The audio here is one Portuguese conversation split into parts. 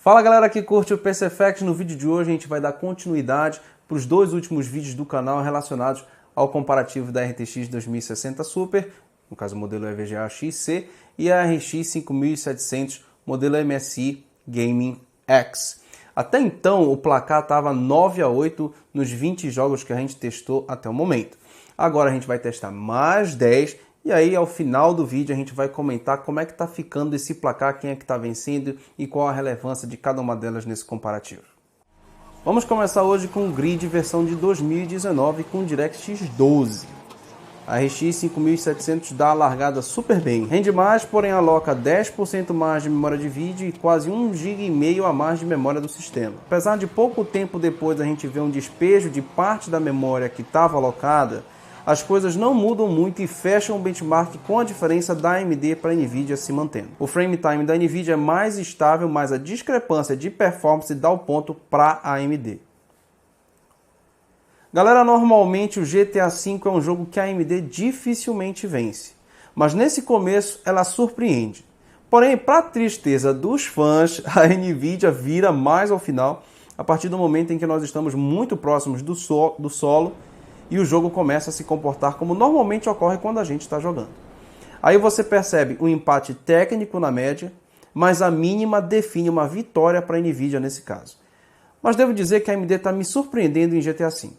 Fala galera que curte o PC Facts. No vídeo de hoje a gente vai dar continuidade para os dois últimos vídeos do canal relacionados ao comparativo da RTX 2060 Super, no caso o modelo EVGA XC, e a RX 5700 modelo MSI Gaming X. Até então o placar estava 9-8 nos 20 jogos que a gente testou até o momento. Agora a gente vai testar mais 10 e aí ao final do vídeo a gente vai comentar como é que está ficando esse placar, quem é que está vencendo e qual a relevância de cada uma delas nesse comparativo. Vamos começar hoje com o grid versão de 2019 com DirectX 12. A RX 5700 dá a largada super bem. Rende mais, porém aloca 10% mais de memória de vídeo e quase 1,5 GB a mais de memória do sistema. Apesar de pouco tempo depois a gente ver um despejo de parte da memória que estava alocada, as coisas não mudam muito e fecham o benchmark com a diferença da AMD para a Nvidia se mantendo. O frame time da Nvidia é mais estável, mas a discrepância de performance dá o ponto para a AMD. Galera, normalmente o GTA V é um jogo que a AMD dificilmente vence, mas nesse começo ela surpreende. Porém, para tristeza dos fãs, a Nvidia vira mais ao final, a partir do momento em que nós estamos muito próximos do solo e o jogo começa a se comportar como normalmente ocorre quando a gente está jogando. Aí você percebe um empate técnico na média, mas a mínima define uma vitória para a Nvidia nesse caso. Mas devo dizer que a AMD está me surpreendendo em GTA V.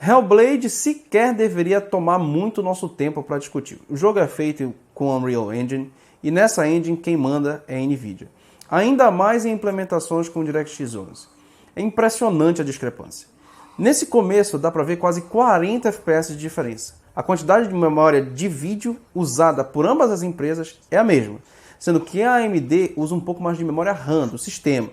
Hellblade sequer deveria tomar muito nosso tempo para discutir. O jogo é feito com Unreal Engine e nessa engine quem manda é a Nvidia. Ainda mais em implementações com DirectX 11. É impressionante a discrepância. Nesse começo dá para ver quase 40 FPS de diferença. A quantidade de memória de vídeo usada por ambas as empresas é a mesma, sendo que a AMD usa um pouco mais de memória RAM do sistema.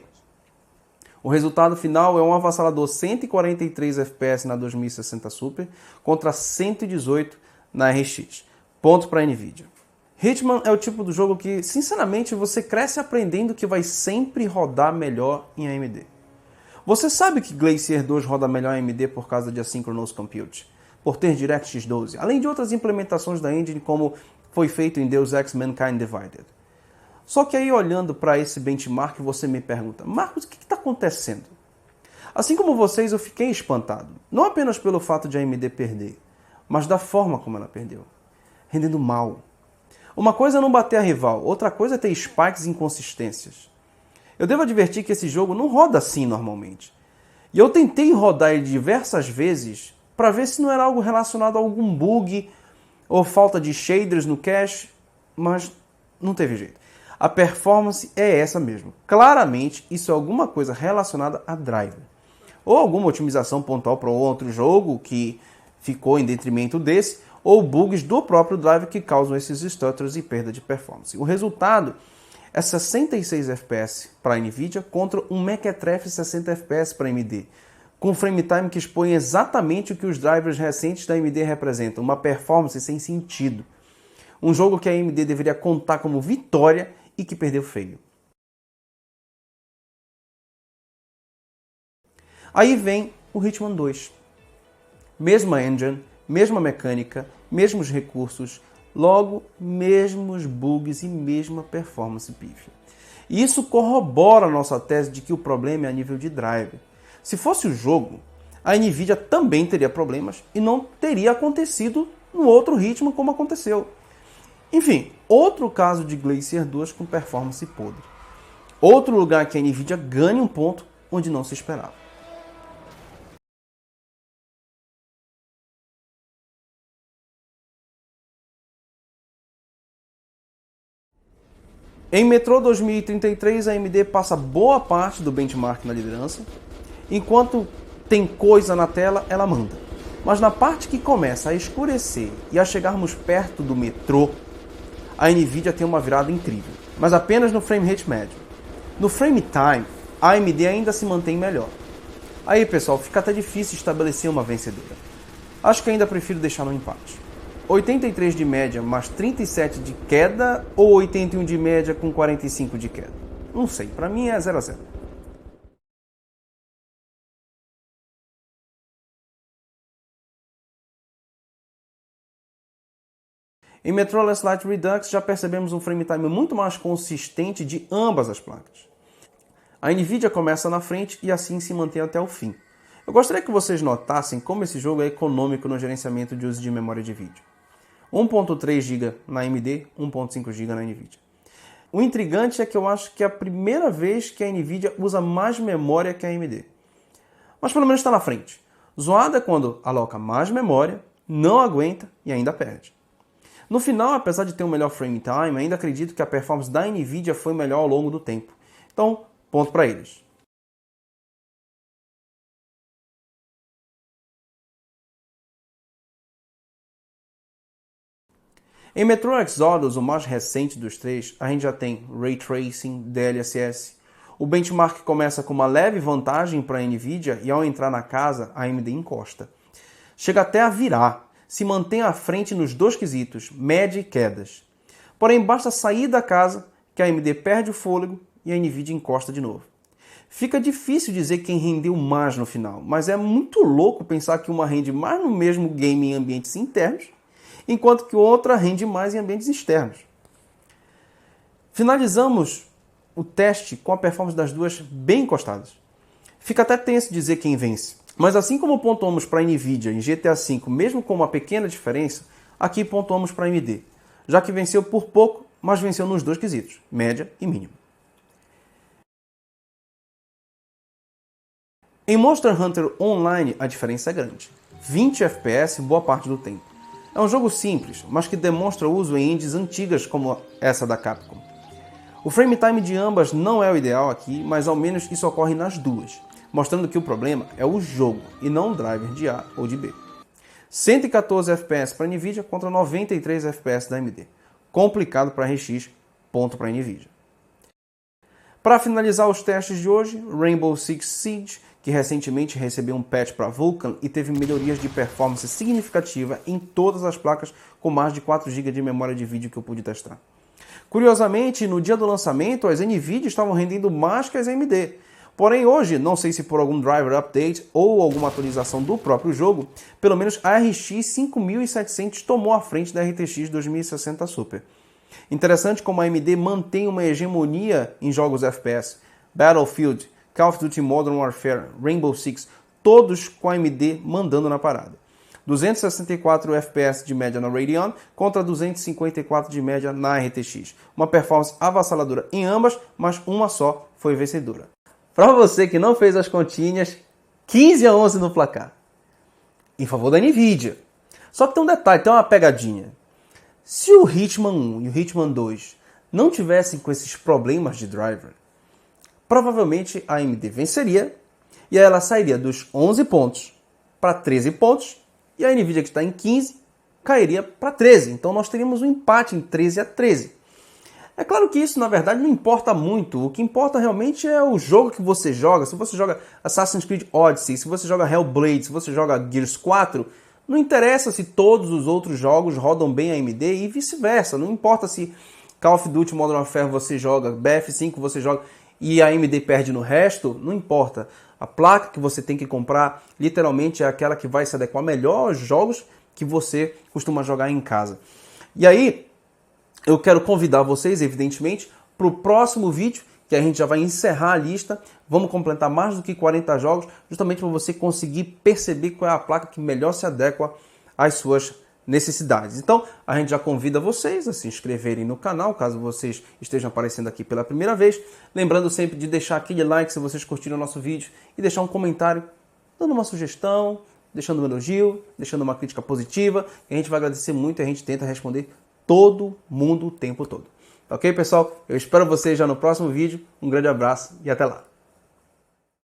O resultado final é um avassalador 143 FPS na 2060 Super contra 118 na RX. Ponto para a Nvidia. Hitman é o tipo do jogo que, sinceramente, você cresce aprendendo que vai sempre rodar melhor em AMD. Você sabe que Glacier 2 roda melhor em AMD por causa de Asynchronous Compute, por ter DirectX 12, além de outras implementações da engine como foi feito em Deus Ex Mankind Divided. Só que aí olhando para esse benchmark você me pergunta, Marcos, o que está acontecendo? Assim como vocês eu fiquei espantado, não apenas pelo fato de a AMD perder, mas da forma como ela perdeu, rendendo mal. Uma coisa é não bater a rival, outra coisa é ter spikes e inconsistências. Eu devo advertir que esse jogo não roda assim normalmente. E eu tentei rodar ele diversas vezes para ver se não era algo relacionado a algum bug ou falta de shaders no cache, mas não teve jeito. A performance é essa mesmo. Claramente isso é alguma coisa relacionada a driver. Ou alguma otimização pontual para outro jogo que ficou em detrimento desse, ou bugs do próprio driver que causam esses stutters e perda de performance. O resultado é 66 FPS para a Nvidia contra um mequetrefe 60 FPS para a AMD, com frame time que expõe exatamente o que os drivers recentes da AMD representam, uma performance sem sentido. Um jogo que a AMD deveria contar como vitória e que perdeu feio. Aí vem o Hitman 2. Mesma engine, mesma mecânica, mesmos recursos, logo, mesmos bugs e mesma performance pífia. E isso corrobora a nossa tese de que o problema é a nível de driver. Se fosse o jogo, a Nvidia também teria problemas e não teria acontecido no outro ritmo como aconteceu. Enfim, outro caso de Glacier 2 com performance podre. Outro lugar que a Nvidia ganha um ponto onde não se esperava. Em Metro 2033, a AMD passa boa parte do benchmark na liderança. Enquanto tem coisa na tela, ela manda. Mas na parte que começa a escurecer e a chegarmos perto do Metro, a Nvidia tem uma virada incrível, mas apenas no frame rate médio. No frame time, a AMD ainda se mantém melhor. Aí pessoal, fica até difícil estabelecer uma vencedora. Acho que ainda prefiro deixar no empate. 83 de média mais 37 de queda ou 81 de média com 45 de queda? Não sei, para mim é 0 a 0. Em Metro Last Light Redux já percebemos um frame time muito mais consistente de ambas as placas. A Nvidia começa na frente e assim se mantém até o fim. Eu gostaria que vocês notassem como esse jogo é econômico no gerenciamento de uso de memória de vídeo. 1.3 GB na AMD, 1.5 GB na Nvidia. O intrigante é que eu acho que é a primeira vez que a Nvidia usa mais memória que a AMD. Mas pelo menos está na frente. Zoada é quando aloca mais memória, não aguenta e ainda perde. No final, apesar de ter um melhor frame time, ainda acredito que a performance da Nvidia foi melhor ao longo do tempo. Então, ponto para eles. Em Metro Exodus, o mais recente dos três, a gente já tem Ray Tracing, DLSS. O benchmark começa com uma leve vantagem para a Nvidia e ao entrar na casa, a AMD encosta. Chega até a virar, se mantém à frente nos dois quesitos, média e quedas. Porém, basta sair da casa que a AMD perde o fôlego e a Nvidia encosta de novo. Fica difícil dizer quem rendeu mais no final, mas é muito louco pensar que uma rende mais no mesmo game em ambientes internos, enquanto que outra rende mais em ambientes externos. Finalizamos o teste com a performance das duas bem encostadas. Fica até tenso dizer quem vence, mas assim como pontuamos para a Nvidia em GTA V, mesmo com uma pequena diferença, aqui pontuamos para a AMD, já que venceu por pouco, mas venceu nos dois quesitos, média e mínimo. Em Monster Hunter Online a diferença é grande, 20 FPS boa parte do tempo. É um jogo simples, mas que demonstra uso em indies antigas como essa da Capcom. O frame time de ambas não é o ideal aqui, mas ao menos isso ocorre nas duas, mostrando que o problema é o jogo e não o driver de A ou de B. 114 FPS para a Nvidia contra 93 FPS da AMD. Complicado para RX, ponto para a Nvidia. Para finalizar os testes de hoje, Rainbow Six Siege, que recentemente recebeu um patch para Vulkan e teve melhorias de performance significativa em todas as placas com mais de 4 GB de memória de vídeo que eu pude testar. Curiosamente, no dia do lançamento, as Nvidia estavam rendendo mais que as AMD. Porém, hoje, não sei se por algum driver update ou alguma atualização do próprio jogo, pelo menos a RX 5700 tomou a frente da RTX 2060 Super. Interessante como a AMD mantém uma hegemonia em jogos FPS. Battlefield, Call of Duty Modern Warfare, Rainbow Six, todos com a AMD mandando na parada. 264 FPS de média na Radeon contra 254 de média na RTX. Uma performance avassaladora em ambas, mas uma só foi vencedora. Para você que não fez as continhas, 15-11 no placar. Em favor da Nvidia. Só que tem um detalhe, tem uma pegadinha. Se o Hitman 1 e o Hitman 2 não tivessem com esses problemas de driver, provavelmente a AMD venceria e aí ela sairia dos 11 pontos para 13 pontos e a Nvidia, que está em 15, cairia para 13. Então nós teríamos um empate em 13-13. É claro que isso, na verdade, não importa muito. O que importa realmente é o jogo que você joga. Se você joga Assassin's Creed Odyssey, se você joga Hellblade, se você joga Gears 4, não interessa se todos os outros jogos rodam bem a AMD e vice-versa. Não importa se Call of Duty Modern Warfare você joga, BF5 você joga e a AMD perde no resto, não importa. A placa que você tem que comprar literalmente é aquela que vai se adequar melhor aos jogos que você costuma jogar em casa. E aí, eu quero convidar vocês, evidentemente, para o próximo vídeo, que a gente já vai encerrar a lista. Vamos completar mais do que 40 jogos, justamente para você conseguir perceber qual é a placa que melhor se adequa às suas necessidades. Então, a gente já convida vocês a se inscreverem no canal, caso vocês estejam aparecendo aqui pela primeira vez. Lembrando sempre de deixar aquele like se vocês curtiram o nosso vídeo e deixar um comentário dando uma sugestão, deixando um elogio, deixando uma crítica positiva. E a gente vai agradecer muito e a gente tenta responder todo mundo o tempo todo. Ok, pessoal? Eu espero vocês já no próximo vídeo. Um grande abraço e até lá!